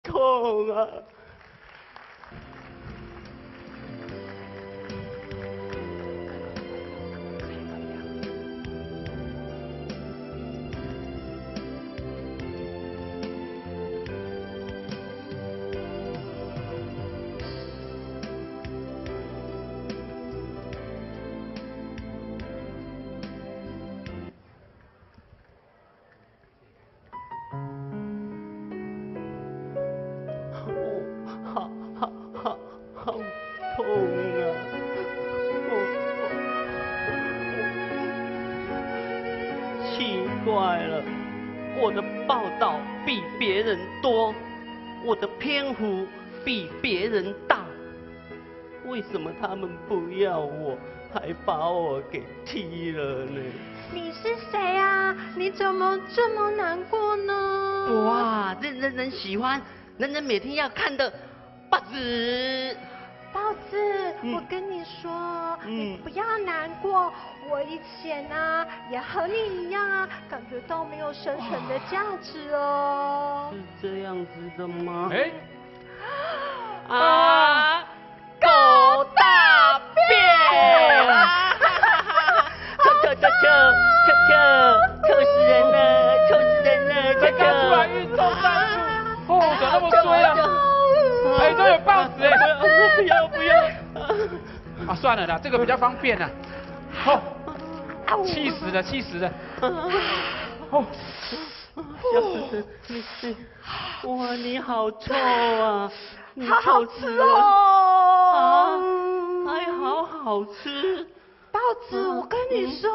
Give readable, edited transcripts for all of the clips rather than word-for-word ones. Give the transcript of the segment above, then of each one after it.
痛啊！好痛啊！奇怪了，我的报道比别人多，我的篇幅比别人大，为什么他们不要我，还把我给踢了呢？你是谁啊？你怎么这么难过呢？哇，人喜欢，人每天要看的报纸。包子，我跟你说，你不要难过。我以前啊，也和你一样啊，感觉到没有生存的价值哦。是这样子的吗？哎，狗大便！臭死人了，臭死人了！才刚出来运动战术，哦，怎么那么衰啊？哎，都有报纸哎！不要！啊，算了啦，这个比较方便啊。哦，气死了！哦，小子，哇，你好臭啊！你好好吃臭死了哦！还好吃。包子，我跟你说，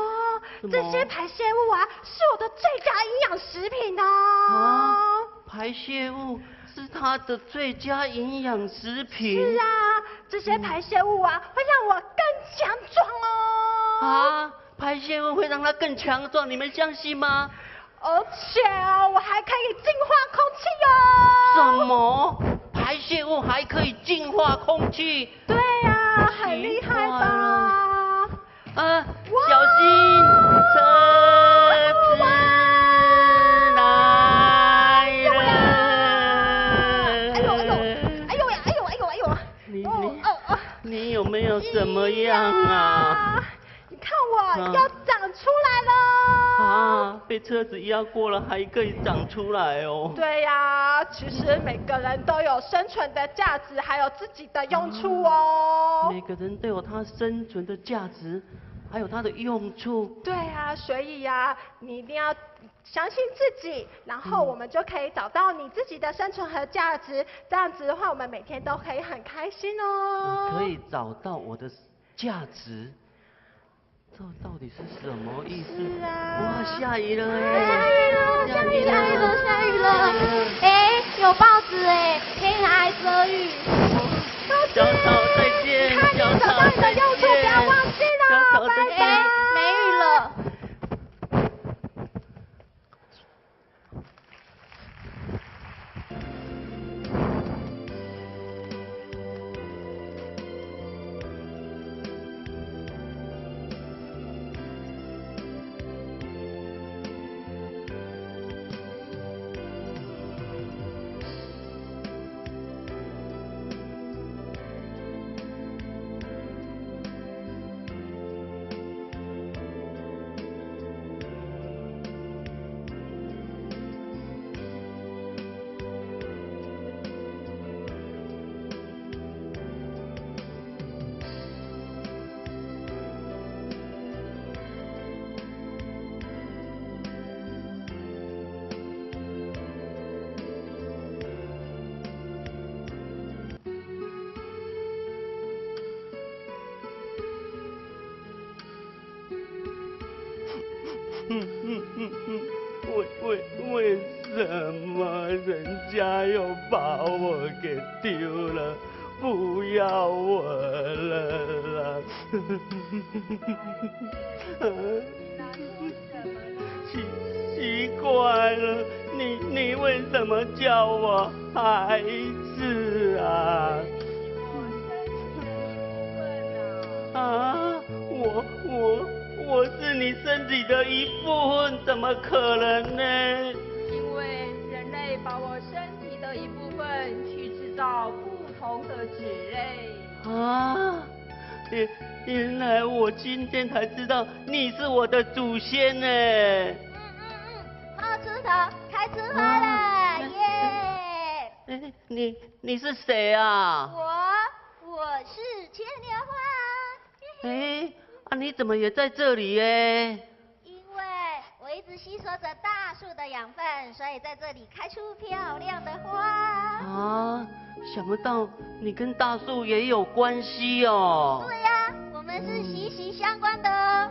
这些排泄物啊，是我的最佳营养食品哦。排泄物是它的最佳营养食品。是啊，这些排泄物啊，会让我更强壮哦。排泄物会让它更强壮，你们相信吗？而且啊，我还可以净化空气哦。什么？排泄物还可以净化空气？对呀，很厉害吧？小心车子来了！你有没有怎么样啊？你看我要长出来了！被车子压过了还可以长出来哦。对呀，其实每个人都有生存的价值，还有自己的用处哦。每个人都有他生存的价值，还有它的用处。对啊，所以呀，你一定要相信自己，然后我们就可以找到你自己的生存和价值。这样子的话，我们每天都可以很开心哦。我可以找到我的价值，这到底是什么意思？是啊。哇，下雨了下雨了！哎，有报纸哎，可以拿来遮雨。小草再见，看你找到你的用处，不要忘记了。小草再见。没雨了。为什么人家又把我给丢了，不要我了啦？奇怪了，你为什么叫我孩子啊？我是你身体的一部分，怎么可能呢？因为人类把我身体的一部分去制造不同的纸类。啊，原来我今天才知道你是我的祖先呢。冒出头，开出花了，耶！你是谁啊？我是牵牛花。你怎么也在这里耶？因为我一直吸收着大树的养分，所以在这里开出漂亮的花。啊，想不到你跟大树也有关系哦。对呀，我们是息息相关的哦。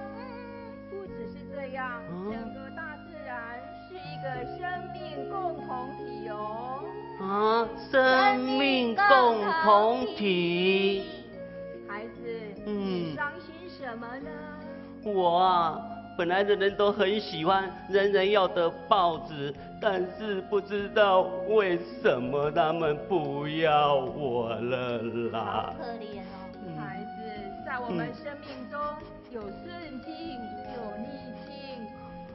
不只是这样，整个大自然是一个生命共同体哦。生命共同体。孩子，你伤心什么呢？我本来人人都很喜欢人人要的报纸，但是不知道为什么他们不要我了啦。好可怜哦。孩子，在我们生命中有顺境，有逆境，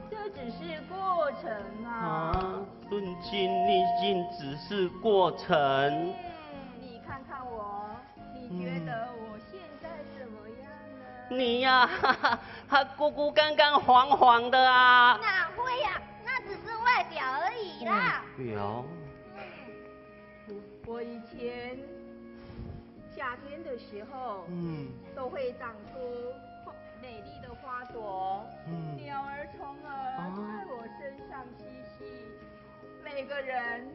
这只是过程啊。顺境逆境只是过程。你看看我，你觉得我现在怎么样呢？你呀，他孤孤单单黄黄的啊。哪会呀？那只是外表而已啦。表。我以前夏天的时候，都会长出美丽的花朵，鸟儿虫儿在我身上嬉戏，每个人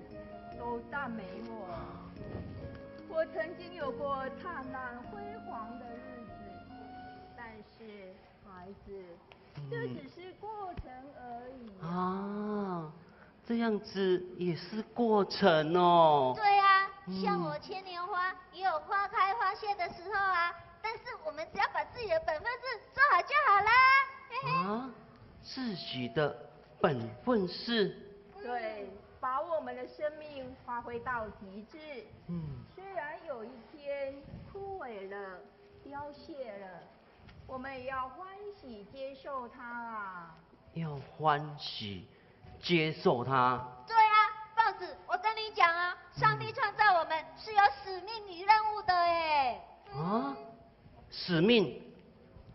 都赞美我。我曾经有过灿烂辉煌的日子，但是孩子，这只是过程而已。这样子也是过程哦。对啊，像我牵牛花也有花开花谢的时候啊，但是我们只要把自己的本分事做好就好啦。自己的本分事。对，把我们的生命发挥到极致。虽然有一天枯萎了、凋谢了，我们也要欢喜接受它啊。要欢喜接受它。对啊，豹子，我跟你讲啊，上帝创造我们是有使命与任务的哎。使命、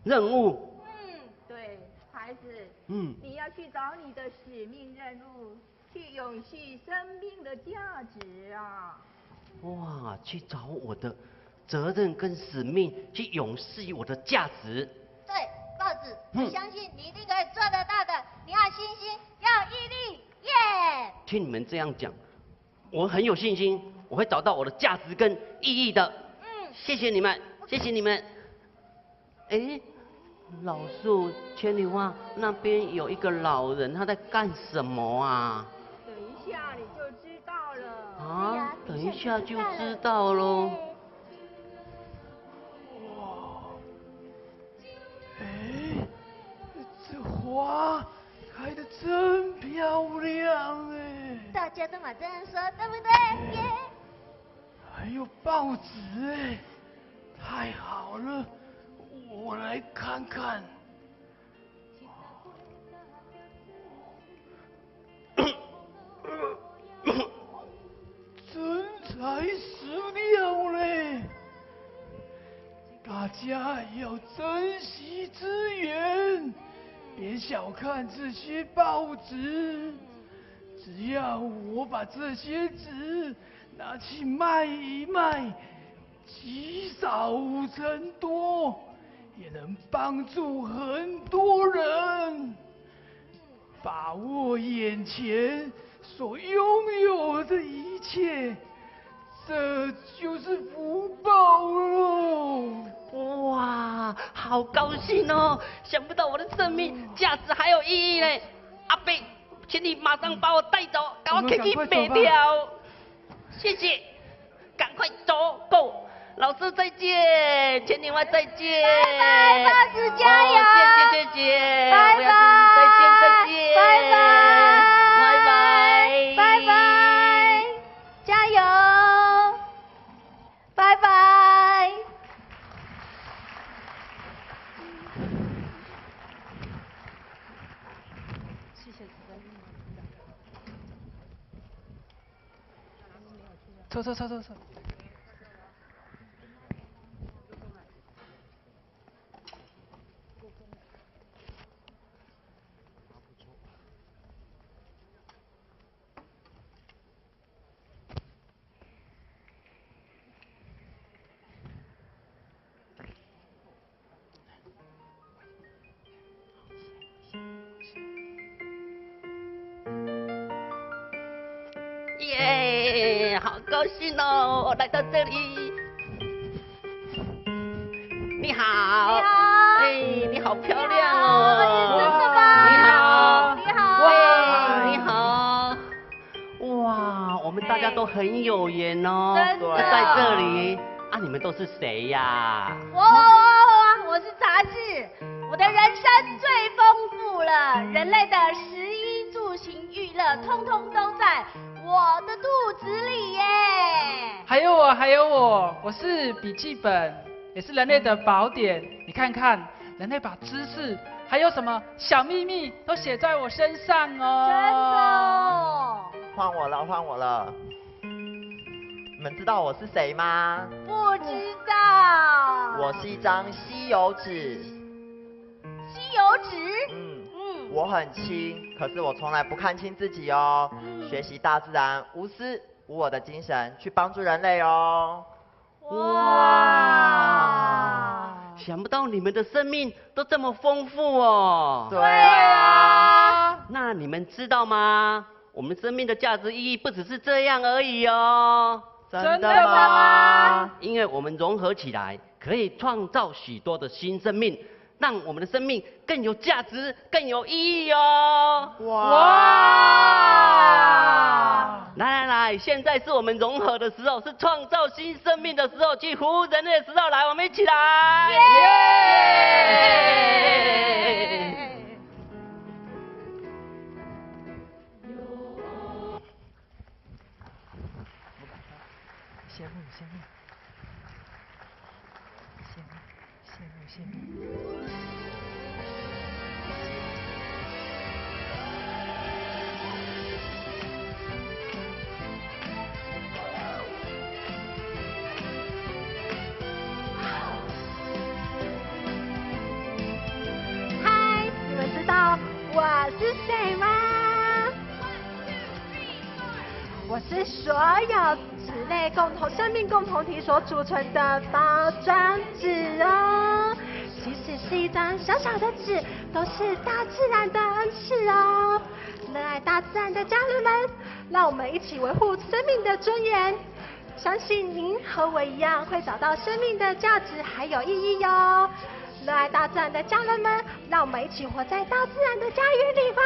任务。对，孩子，你要去找你的使命任务，去永续生命的价值啊。哇，去找我的责任跟使命，去永续我的价值。对，豹子，我相信你一定可以做得到的。你要信心，要毅力，耶！听你们这样讲，我很有信心，我会找到我的价值跟意义的。谢谢你们，谢谢你们。老树牵牛花那边有一个老人，他在干什么啊？等一下你就知道了。等一下就知道喽。这花开得真漂亮大家都嘛这样说，对不对？耶！还有报纸太好了，我来看看。真材实料嘞！大家要珍惜资源，别小看这些报纸。只要我把这些纸拿去卖一卖，积少成多，也能帮助很多人。把握眼前所拥有的一切，这就是福报喽！哇，好高兴哦！想不到我的生命价值还有意义嘞！阿伯，请你马上把我带走，赶快去北条。谢谢，赶快走，Go！老师再见，牵牛花再见，拜拜，豹子加油！谢谢，拜拜，再见，拜拜，拜拜，拜拜，加油，拜拜。谢谢主任。走。耶，好高兴哦，我来到这里。你好，哎，你好漂亮哦，真的吗？你好，你好，哇，我们大家都很有缘哦，真的在这里啊，你们都是谁呀？我是杂志，我的人生最丰富了，人类的食衣住行娱乐，通通都在我的肚子里耶。还有我是笔记本，也是人类的宝典。你看看，人类把知识还有什么小秘密都写在我身上哦。真的哦。换我了。你们知道我是谁吗？不知道。我是一张吸油纸。吸油纸？我很轻，可是我从来不看清自己哦。学习大自然，无私无我的精神，去帮助人类哦。哇！想不到你们的生命都这么丰富哦。对啊。那你们知道吗？我们生命的价值意义不只是这样而已哦。真的吗？因为我们融合起来，可以创造许多的新生命，让我们的生命更有价值、更有意义哦。哇！来，现在是我们融合的时候，是创造新生命的时候，去服务人类的时候，来，我们一起来！耶！羡慕。嗨，你们知道我是谁吗？我是所有纸类生命共同体所组成的包装纸哦。即使是一张小小的纸，都是大自然的恩赐哦。热爱大自然的家人们，让我们一起维护生命的尊严。相信您和我一样，会找到生命的价值还有意义哟。热爱大自然的家人们，让我们一起活在大自然的家园里吧。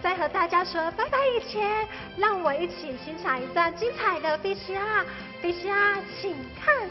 在和大家说拜拜以前，让我们一起欣赏一段精彩的 VCR，请看。